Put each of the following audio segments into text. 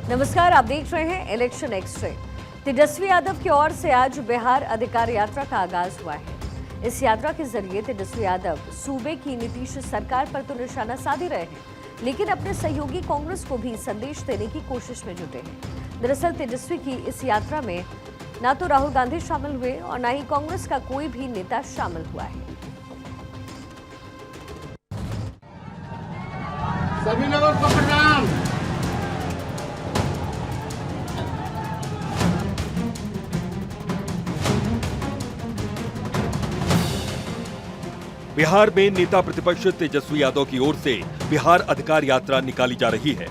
नमस्कार, आप देख रहे हैं इलेक्शन एक्सरे। तेजस्वी यादव की ओर से आज बिहार अधिकार यात्रा का आगाज हुआ है। इस यात्रा के जरिए तेजस्वी यादव सूबे की नीतीश सरकार पर तो निशाना साध ही रहे हैं, लेकिन अपने सहयोगी कांग्रेस को भी संदेश देने की कोशिश में जुटे हैं। दरअसल तेजस्वी की इस यात्रा में न तो राहुल गांधी शामिल हुए और न ही कांग्रेस का कोई भी नेता शामिल हुआ है। सभी लोगों को प्रणाम। बिहार में नेता प्रतिपक्ष तेजस्वी यादव की ओर से बिहार अधिकार यात्रा निकाली जा रही है।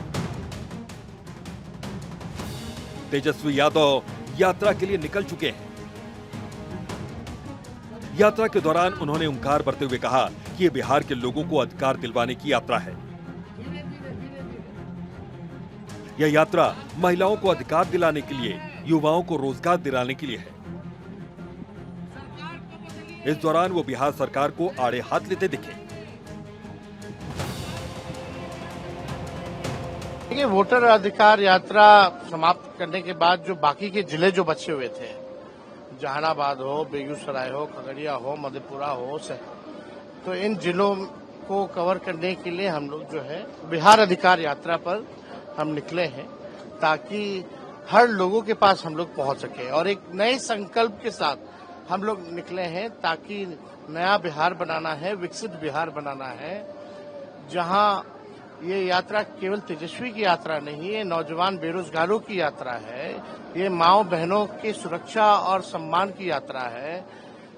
तेजस्वी यादव यात्रा के लिए निकल चुके हैं। यात्रा के दौरान उन्होंने हुंकार भरते हुए कहा कि ये बिहार के लोगों को अधिकार दिलवाने की यात्रा है। यह यात्रा महिलाओं को अधिकार दिलाने के लिए, युवाओं को रोजगार दिलाने के लिए है। इस दौरान वो बिहार सरकार को आड़े हाथ लेते दिखे। देखिए, वोटर अधिकार यात्रा समाप्त करने के बाद जो बाकी के जिले जो बचे हुए थे, जहानाबाद हो, बेगूसराय हो, खगड़िया हो, मधेपुरा हो, तो इन जिलों को कवर करने के लिए हम लोग जो है बिहार अधिकार यात्रा पर हम निकले हैं, ताकि हर लोगों के पास हम लोग पहुंच सके और एक नए संकल्प के साथ हम लोग निकले हैं, ताकि नया बिहार बनाना है, विकसित बिहार बनाना है, जहां ये यात्रा केवल तेजस्वी की यात्रा नहीं है, नौजवान बेरोजगारों की यात्रा है, ये माओ बहनों की सुरक्षा और सम्मान की यात्रा है,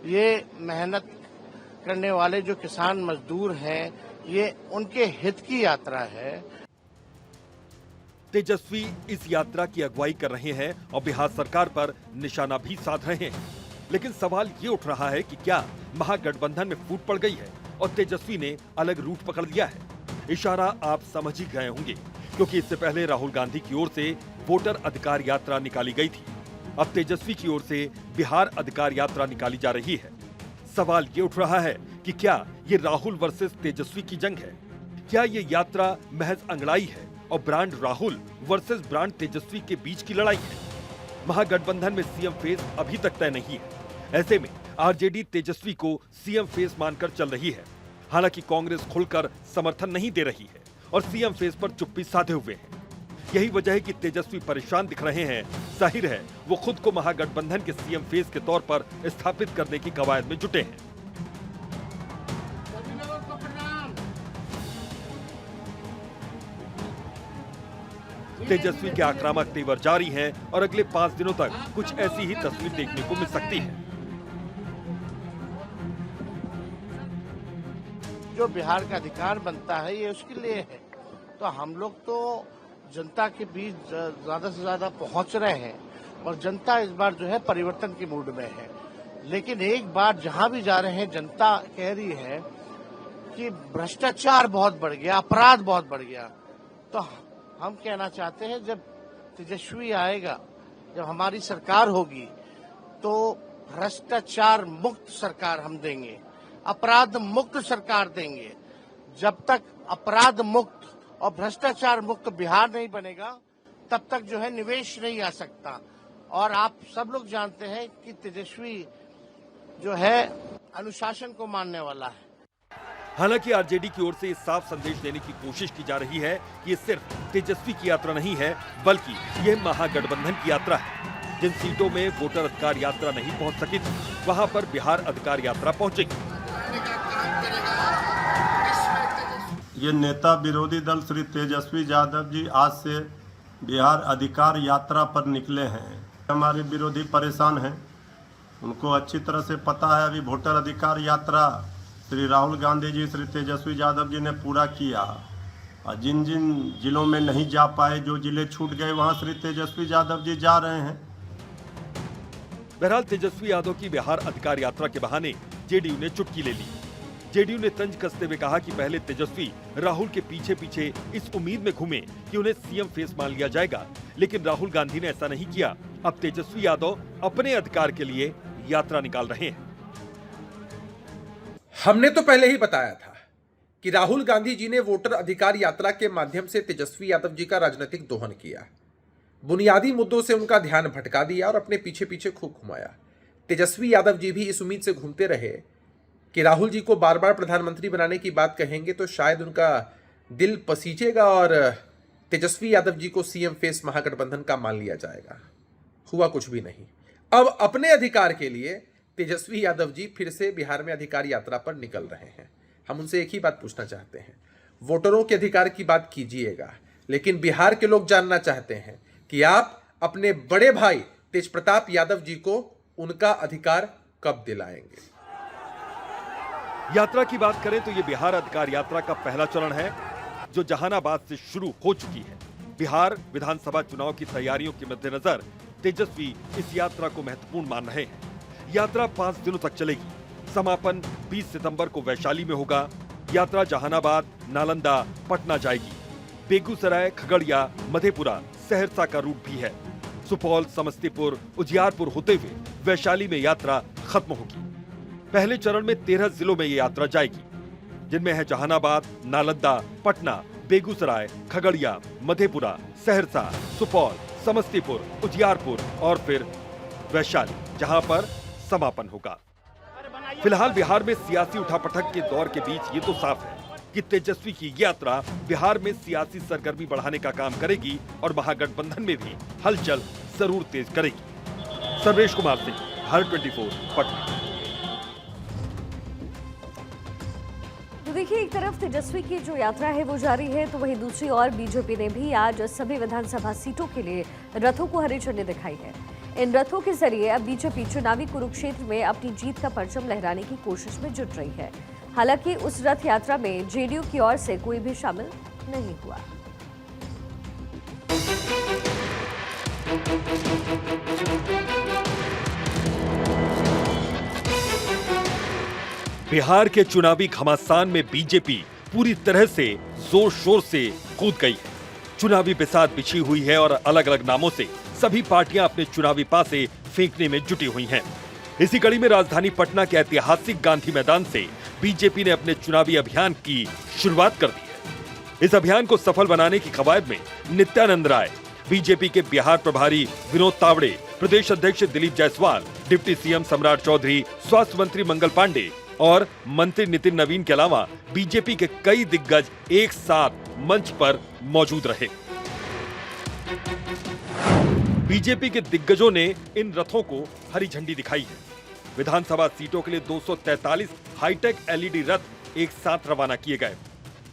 ये मेहनत करने वाले जो किसान मजदूर हैं, ये उनके हित की यात्रा है। तेजस्वी इस यात्रा की अगुवाई कर रहे हैं और बिहार सरकार पर निशाना भी साध रहे हैं। लेकिन सवाल ये उठ रहा है कि क्या महागठबंधन में फूट पड़ गई है और तेजस्वी ने अलग रूट पकड़ लिया है। इशारा आप समझ ही गए होंगे, क्योंकि इससे पहले राहुल गांधी की ओर से वोटर अधिकार यात्रा निकाली गई थी। अब तेजस्वी की ओर से बिहार अधिकार यात्रा निकाली जा रही है। सवाल ये उठ रहा है कि क्या ये राहुल वर्सेस तेजस्वी की जंग है? क्या ये यात्रा महज अंगड़ाई है और ब्रांड राहुल वर्सेस ब्रांड तेजस्वी के बीच की लड़ाई है? महागठबंधन में सीएम फेस अभी तक तय नहीं है। ऐसे में आरजेडी तेजस्वी को सीएम फेस मानकर चल रही है। हालांकि कांग्रेस खुलकर समर्थन नहीं दे रही है और सीएम फेस पर चुप्पी साधे हुए है। यही वजह है कि तेजस्वी परेशान दिख रहे हैं। जाहिर है वो खुद को महागठबंधन के सीएम फेस के तौर पर स्थापित करने की कवायद में जुटे हैं। तेजस्वी के आक्रामक तेवर जारी हैं और अगले 5 दिनों तक कुछ ऐसी ही तस्वीर देखने को मिल सकती है। जो बिहार का अधिकार बनता है, ये उसके लिए है, तो हम लोग तो जनता के बीच ज्यादा से ज्यादा पहुंच रहे हैं और जनता इस बार जो है परिवर्तन के मूड में है। लेकिन एक बार जहां भी जा रहे हैं, जनता कह रही है कि भ्रष्टाचार बहुत बढ़ गया, अपराध बहुत बढ़ गया। तो हम कहना चाहते हैं, जब तेजस्वी आएगा, जब हमारी सरकार होगी, तो भ्रष्टाचार मुक्त सरकार हम देंगे, अपराध मुक्त सरकार देंगे। जब तक अपराध मुक्त और भ्रष्टाचार मुक्त बिहार नहीं बनेगा, तब तक जो है निवेश नहीं आ सकता। और आप सब लोग जानते हैं कि तेजस्वी जो है अनुशासन को मानने वाला है। हालांकि आरजेडी की ओर से इस साफ संदेश देने की कोशिश की जा रही है कि ये सिर्फ तेजस्वी की यात्रा नहीं है, बल्कि यह महागठबंधन की यात्रा है। जिन सीटों में वोटर अधिकार यात्रा नहीं पहुंच सकी थी, वहां पर बिहार अधिकार यात्रा पहुंचेगी। ये नेता विरोधी दल श्री तेजस्वी यादव जी आज से बिहार अधिकार यात्रा पर निकले हैं। हमारे विरोधी परेशान हैं, उनको अच्छी तरह से पता है अभी वोटर अधिकार यात्रा श्री राहुल गांधी जी, श्री तेजस्वी यादव जी ने पूरा किया, और जिन जिन जिलों में नहीं जा पाए, जो जिले छूट गए, वहां श्री तेजस्वी यादव जी जा रहे हैं। बहरहाल तेजस्वी यादव की बिहार अधिकार यात्रा के बहाने जेडीयू ने चुटकी ले ली। जेडीयू ने तंज कसते हुए कहा कि पहले तेजस्वी राहुल के पीछे पीछे इस उम्मीद में घूमे कि उन्हें सीएम फेस मान लिया जाएगा, लेकिन राहुल गांधी ने ऐसा नहीं किया। अब तेजस्वी यादव अपने अधिकार के लिए यात्रा निकाल रहे हैं। हमने तो पहले ही बताया था कि राहुल गांधी जी ने वोटर अधिकार यात्रा के माध्यम से तेजस्वी यादव जी का राजनीतिक दोहन किया। बुनियादी मुद्दों से उनका ध्यान भटका दिया और अपने पीछे पीछे खूब घुमाया। तेजस्वी यादव जी भी इस उम्मीद से घूमते रहे कि राहुल जी को बार बार प्रधानमंत्री बनाने की बात कहेंगे तो शायद उनका दिल पसीजेगा और तेजस्वी यादव जी को सीएम फेस महागठबंधन का मान लिया जाएगा। हुआ कुछ भी नहीं। अब अपने अधिकार के लिए तेजस्वी यादव जी फिर से बिहार में अधिकार यात्रा पर निकल रहे हैं। हम उनसे एक ही बात पूछना चाहते हैं, वोटरों के अधिकार की बात कीजिएगा, लेकिन बिहार के लोग जानना चाहते हैं कि आप अपने बड़े भाई तेज प्रताप यादव जी को उनका अधिकार कब दिलाएंगे। यात्रा की बात करें तो ये बिहार अधिकार यात्रा का पहला चरण है जो जहानाबाद से शुरू हो चुकी है। बिहार विधानसभा चुनाव की तैयारियों के मद्देनजर तेजस्वी इस यात्रा को महत्वपूर्ण मान रहे हैं। यात्रा 5 दिनों तक चलेगी। समापन 20 सितंबर को वैशाली में होगा। यात्रा जहानाबाद, नालंदा, पटना जाएगी। बेगूसराय, खगड़िया, मधेपुरा, सहरसा का रूट भी है। सुपौल, समस्तीपुर, उजियारपुर होते हुए वैशाली में यात्रा खत्म होगी। पहले चरण में 13 जिलों में ये यात्रा जाएगी, जिनमें है जहानाबाद, नालंदा, पटना, बेगूसराय, खगड़िया, मधेपुरा, सहरसा, सुपौल, समस्तीपुर, उजियारपुर और फिर वैशाली, जहां पर समापन होगा। फिलहाल बिहार में सियासी उठापटक के दौर के बीच ये तो साफ है कि तेजस्वी की यात्रा बिहार में सियासी सरगर्मी बढ़ाने का काम करेगी और महागठबंधन में भी हलचल जरूर तेज करेगी। सर्वेश कुमार सिंह, भारत 24, पटना। तो देखिए, एक तरफ तेजस्वी की जो यात्रा है वो जारी है, तो वहीं दूसरी ओर बीजेपी ने भी आज सभी विधानसभा सीटों के लिए रथों को हरी झंडी दिखाई है। इन रथों के जरिए अब बीजेपी चुनावी कुरुक्षेत्र में अपनी जीत का परचम लहराने की कोशिश में जुट रही है। हालांकि उस रथ यात्रा में जेडीयू की ओर से कोई भी शामिल नहीं हुआ। बिहार के चुनावी घमासान में बीजेपी पूरी तरह से जोर शोर से कूद गई है। चुनावी बिसात बिछी हुई है और अलग अलग नामों से सभी पार्टियां अपने चुनावी पासे फेंकने में जुटी हुई हैं। इसी कड़ी में राजधानी पटना के ऐतिहासिक गांधी मैदान से बीजेपी ने अपने चुनावी अभियान की शुरुआत कर दी है। इस अभियान को सफल बनाने की कवायद में नित्यानंद राय, बीजेपी के बिहार प्रभारी विनोद तावड़े, प्रदेश अध्यक्ष दिलीप जायसवाल, डिप्टी सीएम सम्राट चौधरी, स्वास्थ्य मंत्री मंगल पांडे और मंत्री नितिन नवीन के अलावा बीजेपी के कई दिग्गज एक साथ मंच पर मौजूद रहे। बीजेपी के दिग्गजों ने इन रथों को हरी झंडी दिखाई है। विधानसभा सीटों के लिए 243 हाईटेक एलईडी रथ एक साथ रवाना किए गए।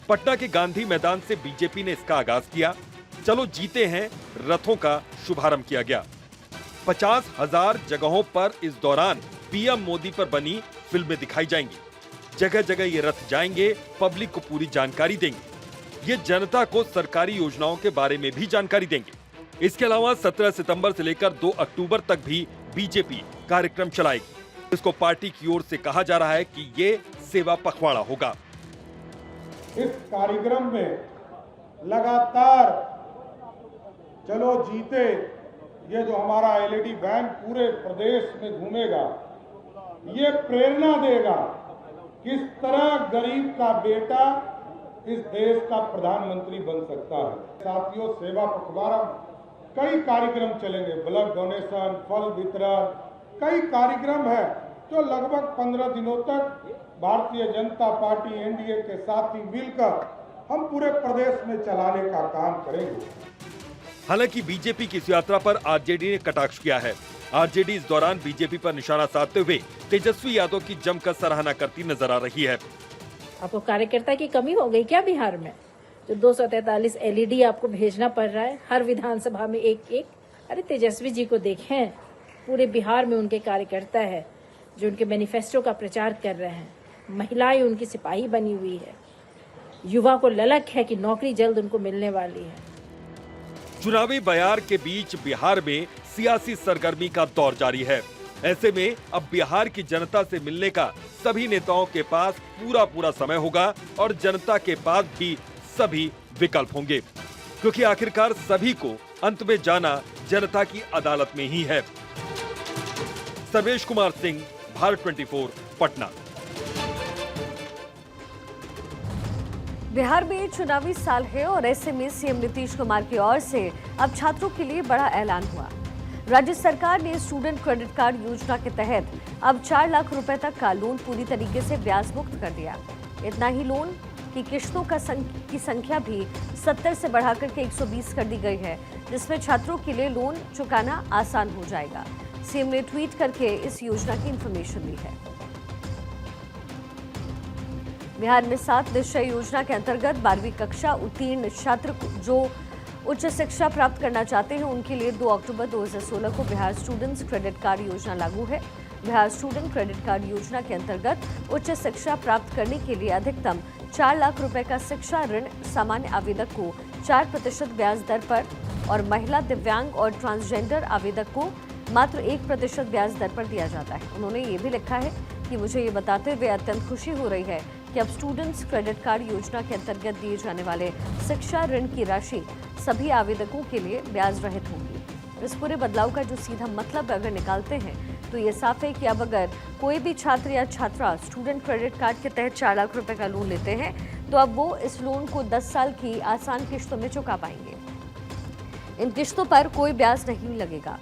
पटना के गांधी मैदान से बीजेपी ने इसका आगाज किया। चलो जीते हैं रथों का शुभारंभ किया गया। 50,000 जगहों पर इस दौरान पीएम मोदी पर बनी फिल्में दिखाई जाएंगी। जगह जगह ये रथ जाएंगे, पब्लिक को पूरी जानकारी देंगे। ये जनता को सरकारी योजनाओं के बारे में भी जानकारी देंगे। इसके अलावा 17 सितंबर से लेकर 2 अक्टूबर तक भी बीजेपी कार्यक्रम चलाएगी। इसको पार्टी की ओर से कहा जा रहा है कि ये सेवा पखवाड़ा होगा। इस कार्यक्रम में लगातार चलो जीते, ये जो हमारा एलईडी वैन पूरे प्रदेश में घूमेगा, ये प्रेरणा देगा किस तरह गरीब का बेटा इस देश का प्रधानमंत्री बन सकता है। साथियों, सेवा पखवाड़ा कई कार्यक्रम चलेंगे, ब्लड डोनेशन, फल वितरण, कई कार्यक्रम है जो लगभग 15 दिनों तक भारतीय जनता पार्टी एनडीए के साथ ही मिलकर हम पूरे प्रदेश में चलाने का काम करेंगे। हालांकि बीजेपी की इस यात्रा पर आरजेडी ने कटाक्ष किया है। आरजेडी इस दौरान बीजेपी पर निशाना साधते हुए तेजस्वी यादव की जमकर सराहना करती नजर आ रही है। आपको कार्यकर्ता की कमी हो गई क्या बिहार में? जो 243 एलईडी आपको भेजना पड़ रहा है हर विधानसभा में एक एक। अरे तेजस्वी जी को देखें, पूरे बिहार में उनके कार्यकर्ता है जो उनके मैनिफेस्टो का प्रचार कर रहे हैं। महिलाएं उनकी सिपाही बनी हुई है। युवा को ललक है कि नौकरी जल्द उनको मिलने वाली है। चुनावी बयार के बीच बिहार में सियासी सरगर्मी का दौर जारी है। ऐसे में अब बिहार की जनता से मिलने का सभी नेताओं के पास पूरा समय होगा और जनता के पास भी सभी विकल्प होंगे, क्योंकि आखिरकार सभी को अंत में जाना जनता की अदालत में ही है। सर्वेश कुमार सिंह, भारत 24, पटना। बिहार में चुनावी साल है और ऐसे में सीएम नीतीश कुमार की ओर से अब छात्रों के लिए बड़ा ऐलान हुआ। राज्य सरकार ने स्टूडेंट क्रेडिट कार्ड योजना के तहत अब 4 लाख रुपए तक का लोन पूरी तरीके से ब्याज मुक्त कर दिया। इतना ही लोन की किश्तों की संख्या भी 70 से बढ़ाकर के 120 कर दी गई है, जिसमें छात्रों के लिए लोन चुकाना आसान हो जाएगा। सीएम ने ट्वीट करके इस योजना की इंफॉर्मेशन दी है। बिहार में 7 निश्चय योजना के अंतर्गत 12वीं कक्षा उत्तीर्ण छात्र जो उच्च शिक्षा प्राप्त करना चाहते हैं उनके लिए 2 अक्टूबर 2016 को बिहार स्टूडेंट्स क्रेडिट कार्ड योजना लागू है। बिहार स्टूडेंट क्रेडिट कार्ड योजना के अंतर्गत उच्च शिक्षा प्राप्त करने के लिए अधिकतम 4 लाख रुपए का शिक्षा ऋण सामान्य आवेदक को 4% ब्याज दर पर और महिला, दिव्यांग और ट्रांसजेंडर आवेदक को मात्र 1% ब्याज दर पर दिया जाता है। उन्होंने ये भी लिखा है कि मुझे ये बताते हुए अत्यंत खुशी हो रही है कि अब स्टूडेंट्स क्रेडिट कार्ड योजना के अंतर्गत दिए जाने वाले शिक्षा ऋण की राशि सभी आवेदकों के लिए ब्याज रहित होगी। इस पूरे बदलाव का जो सीधा मतलब अगर निकालते हैं तो ये साफ है कि अब अगर कोई भी छात्र या छात्रा स्टूडेंट क्रेडिट कार्ड के तहत 4 लाख रुपए का लोन लेते हैं तो अब वो इस लोन को 10 साल की आसान किश्तों में चुका पाएंगे। इन किश्तों पर कोई ब्याज नहीं लगेगा।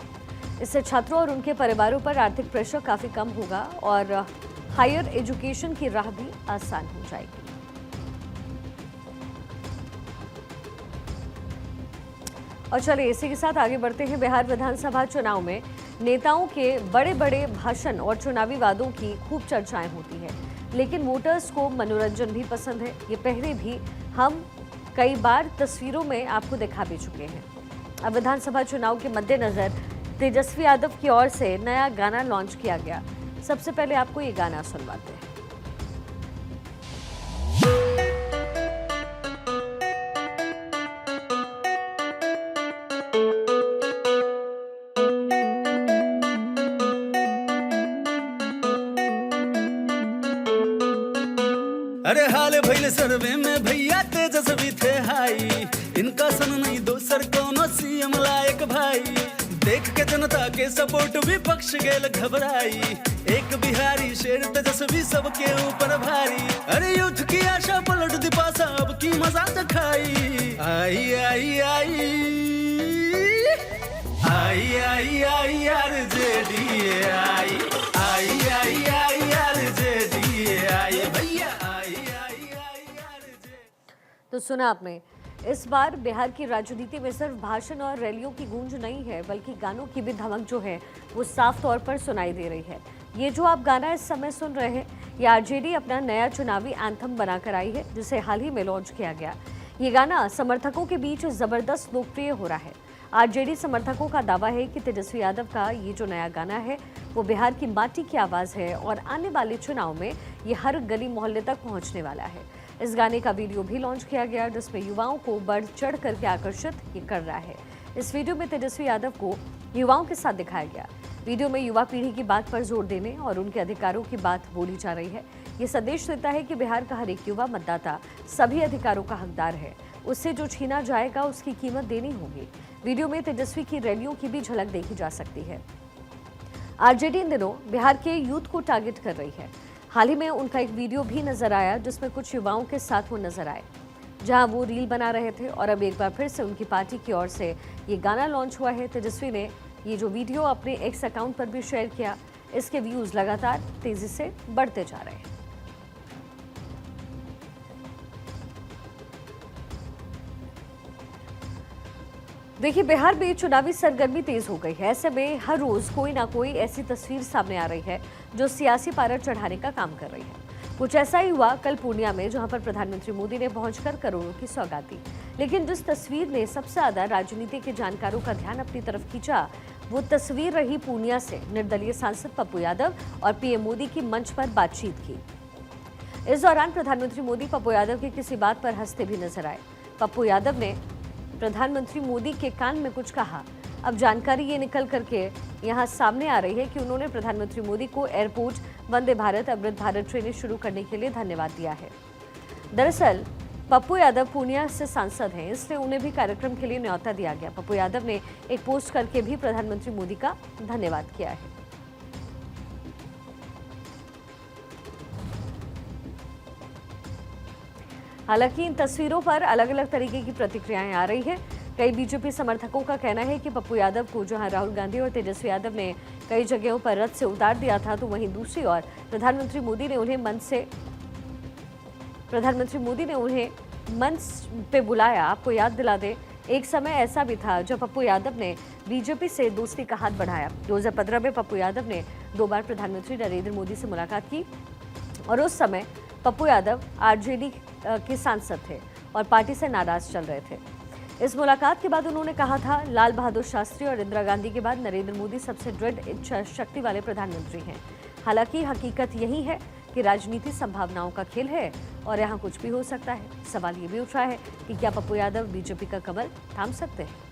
इससे छात्रों और उनके परिवारों पर आर्थिक प्रेशर काफी कम होगा और हायर एजुकेशन की राह भी आसान हो जाएगी। और चलिए इसी के साथ आगे बढ़ते हैं। बिहार विधानसभा चुनाव में नेताओं के बड़े बड़े भाषण और चुनावी वादों की खूब चर्चाएं होती है, लेकिन वोटर्स को मनोरंजन भी पसंद है। ये पहले भी हम कई बार तस्वीरों में आपको दिखा भी चुके हैं। अब विधानसभा चुनाव के मद्देनजर तेजस्वी यादव की ओर से नया गाना लॉन्च किया गया। सबसे पहले आपको ये गाना सुनवाते हैं। अरे हाल भइल सर्वे में भैया तेजस्वी थे हाई, इनका सन नहीं दोसर कोनो सीएम लायक भाई। देख के जनता के सपोर्ट विपक्ष गेल घबराई, एक बिहारी शेर तेजस्वी सबके ऊपर भारी। अरे यूथ की आशा पलट दी पासा, अब की मजा चखाई। आई आई आई आई आई आई आरजेडी आई, आई आई आई आरजेडी आई भैया। तो सुना आपने, इस बार बिहार की राजनीति में सिर्फ भाषण और रैलियों की गूंज नहीं है, बल्कि गानों की भी धमक जो है वो साफ तौर पर सुनाई दे रही है। ये जो आप गाना इस समय सुन रहे हैं, ये आरजेडी अपना नया चुनावी एंथम बनाकर आई है, जिसे हाल ही में लॉन्च किया गया। ये गाना समर्थकों के बीच जबरदस्त लोकप्रिय हो रहा है। आरजेडी समर्थकों का दावा है कि तेजस्वी यादव का ये जो नया गाना है वो बिहार की माटी की आवाज़ है और आने वाले चुनाव में ये हर गली मोहल्ले तक पहुंचने वाला है। इस गाने का वीडियो भी लॉन्च किया गया, जिसमें युवाओं को बढ़ चढ़ करके आकर्षित ये कर रहा है। इस वीडियो में तेजस्वी यादव को युवाओं के साथ दिखाया गया। वीडियो में युवा पीढ़ी की बात पर जोर देने और उनके अधिकारों की बात बोली जा रही है। ये संदेश देता है कि बिहार का हर एक युवा मतदाता सभी अधिकारों का हकदार है, उससे जो छीना जाएगा उसकी कीमत देनी होगी। वीडियो में तेजस्वी की रैलियों की भी झलक देखी जा सकती है। आरजेडी इन दिनों बिहार के यूथ को टारगेट कर रही है। हाल ही में उनका एक वीडियो भी नजर आया, जिसमें कुछ युवाओं के साथ वो नजर आए, जहां वो रील बना रहे थे। और अब एक बार फिर से उनकी पार्टी की ओर से ये गाना लॉन्च हुआ है। तेजस्वी ने ये जो वीडियो अपने एक्स अकाउंट पर भी शेयर किया, इसके व्यूज लगातार तेजी से बढ़ते जा रहे हैं। देखिए, बिहार में चुनावी सरगर्मी तेज हो गई है। ऐसे में हर रोज कोई ना कोई ऐसी तस्वीर सामने आ रही है जो सियासी पारा चढ़ाने का काम कर रही है। कुछ ऐसा ही हुआ कल पूर्णिया में, जहां पर प्रधानमंत्री मोदी ने पहुंचकर करोड़ों की सौगात दी। लेकिन जिस तस्वीर ने सबसे ज्यादा राजनीति के जानकारों का ध्यान अपनी तरफ खींचा, वो तस्वीर रही पूर्णिया से निर्दलीय सांसद पप्पू यादव और पीएम मोदी की मंच पर बातचीत की। इस दौरान प्रधानमंत्री मोदी पप्पू यादव की किसी बात पर हंसते भी नजर आए। पप्पू यादव ने प्रधानमंत्री मोदी के कान में कुछ कहा। अब जानकारी ये निकल करके यहाँ सामने आ रही है कि उन्होंने प्रधानमंत्री मोदी को एयरपोर्ट, वंदे भारत, अमृत भारत ट्रेनें शुरू करने के लिए धन्यवाद दिया है। दरअसल पप्पू यादव पूर्णिया से सांसद हैं, इसलिए उन्हें भी कार्यक्रम के लिए न्योता दिया गया। पप्पू यादव ने एक पोस्ट करके भी प्रधानमंत्री मोदी का धन्यवाद किया है। हालांकि इन तस्वीरों पर अलग अलग तरीके की प्रतिक्रियाएं आ रही हैं। कई बीजेपी समर्थकों का कहना है कि पप्पू यादव को जहां राहुल गांधी और तेजस्वी यादव ने कई जगहों पर रथ से उतार दिया था, तो वहीं दूसरी ओर प्रधानमंत्री मोदी ने उन्हें मंच पे बुलाया। आपको याद दिला दें, एक समय ऐसा भी था जब पप्पू यादव ने बीजेपी से दोस्ती का हाथ बढ़ाया। 2015 में पप्पू यादव ने 2 बार प्रधानमंत्री नरेंद्र मोदी से मुलाकात की और उस समय पप्पू यादव आरजेडी के सांसद थे और पार्टी से नाराज चल रहे थे। इस मुलाकात के बाद उन्होंने कहा था, लाल बहादुर शास्त्री और इंदिरा गांधी के बाद नरेंद्र मोदी सबसे दृढ़ इच्छा शक्ति वाले प्रधानमंत्री हैं। हालांकि हकीकत यही है कि राजनीति संभावनाओं का खेल है और यहाँ कुछ भी हो सकता है। सवाल ये भी उठ रहा है कि क्या पप्पू यादव बीजेपी का कमल थाम सकते हैं।